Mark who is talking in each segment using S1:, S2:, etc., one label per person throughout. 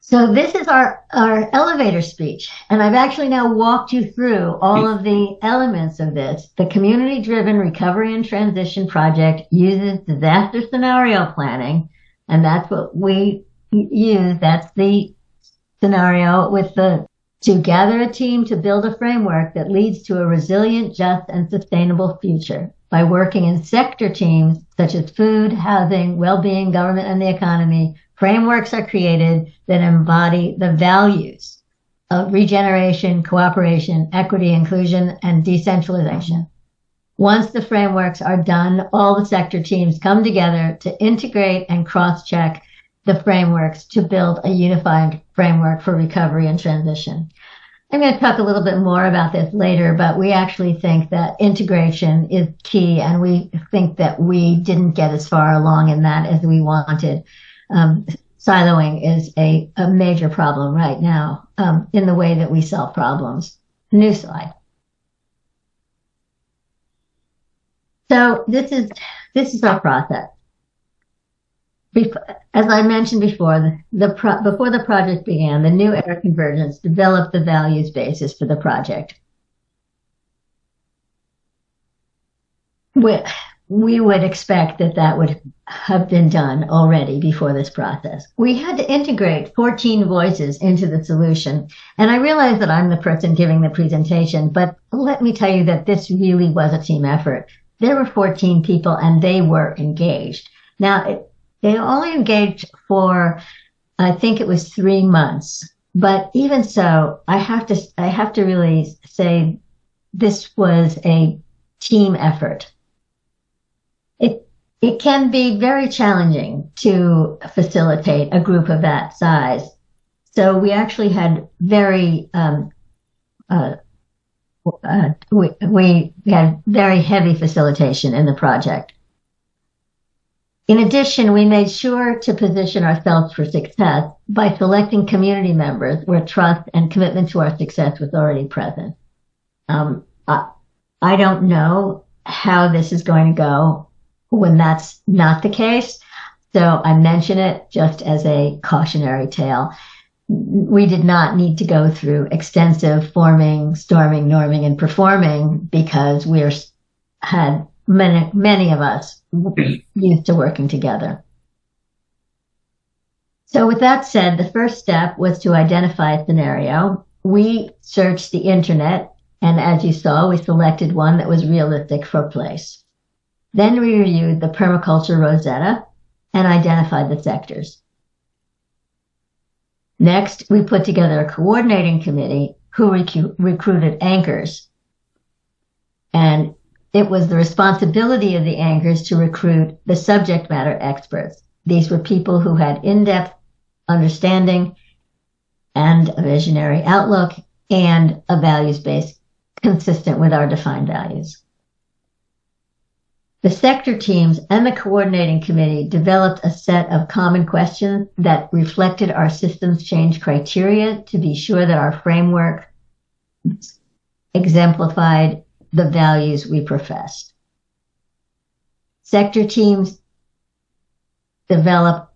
S1: So this is our elevator speech, and I've actually now walked you through all of the elements of this. The community-driven recovery and transition project uses disaster scenario planning, and that's what we use. That's the scenario to gather a team to build a framework that leads to a resilient, just, and sustainable future. By working in sector teams such as food, housing, well-being, government, and the economy, frameworks are created that embody the values of regeneration, cooperation, equity, inclusion, and decentralization. Once the frameworks are done, all the sector teams come together to integrate and cross-check the frameworks to build a unified framework for recovery and transition. I'm going to talk a little bit more about this later, but we actually think that integration is key, and we think that we didn't get as far along in that as we wanted. Siloing is a major problem right now in the way that we solve problems. New slide. So this is our process. As I mentioned before, before the project began, the New Era Convergence developed the values basis for the project. We would expect that would have been done already before this process. We had to integrate 14 voices into the solution, and I realize that I'm the person giving the presentation, but let me tell you that this really was a team effort. There were 14 people, and they were engaged. Now, they only engaged for, I think it was 3 months. But even so, I have to really say this was a team effort. It can be very challenging to facilitate a group of that size. So we actually had we had very heavy facilitation in the project. In addition, we made sure to position ourselves for success by selecting community members where trust and commitment to our success was already present. I don't know how this is going to go when that's not the case, so I mention it just as a cautionary tale. We did not need to go through extensive forming, storming, norming, and performing because had many of us used to working together. So with that said, the first step was to identify a scenario. We searched the internet, and as you saw, we selected one that was realistic for place. Then we reviewed the permaculture Rosetta and identified the sectors. Next, we put together a coordinating committee who recruited anchors, and it was the responsibility of the anchors to recruit the subject matter experts. These were people who had in-depth understanding and a visionary outlook and a values base consistent with our defined values. The sector teams and the coordinating committee developed a set of common questions that reflected our systems change criteria to be sure that our framework exemplified the values we professed. Sector teams develop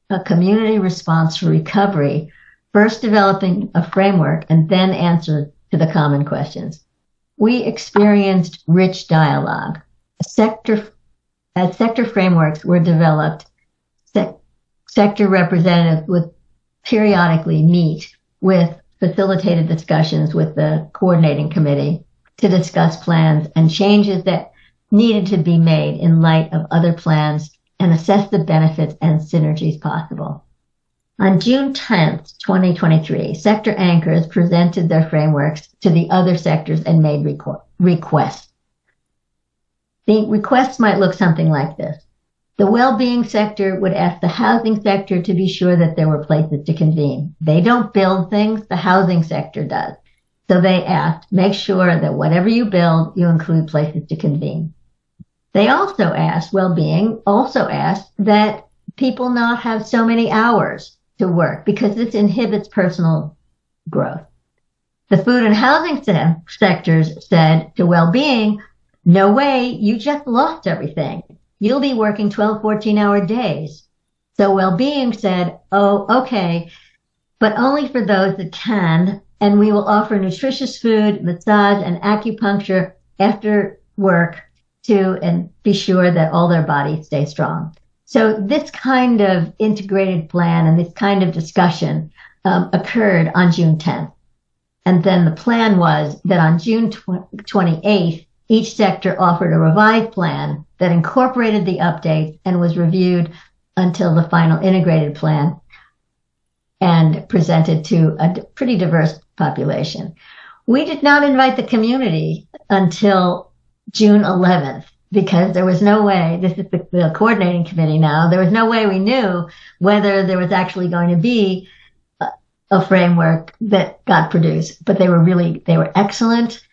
S1: a community response for recovery, first developing a framework and then answer to the common questions. We experienced rich dialogue. As sector frameworks were developed, sector representatives would periodically meet with facilitated discussions with the coordinating committee to discuss plans and changes that needed to be made in light of other plans and assess the benefits and synergies possible. On June 10th, 2023, sector anchors presented their frameworks to the other sectors and made requests. The requests might look something like this. The well-being sector would ask the housing sector to be sure that there were places to convene. They don't build things, the housing sector does. So they asked, make sure that whatever you build, you include places to convene. They also asked, well-being also asked that people not have so many hours to work because this inhibits personal growth. The food and housing sectors said to well-being, no way, you just lost everything. You'll be working 12, 14-hour days. So well-being said, oh, okay, but only for those that can. And we will offer nutritious food, massage, and acupuncture after work and be sure that all their bodies stay strong. So this kind of integrated plan and this kind of discussion occurred on June 10th. And then the plan was that on June 28th, each sector offered a revised plan that incorporated the updates and was reviewed until the final integrated plan and presented to a pretty diverse population. We did not invite the community until June 11th because there was no way, this is the coordinating committee now, there was no way we knew whether there was actually going to be a framework that got produced. But they were excellent.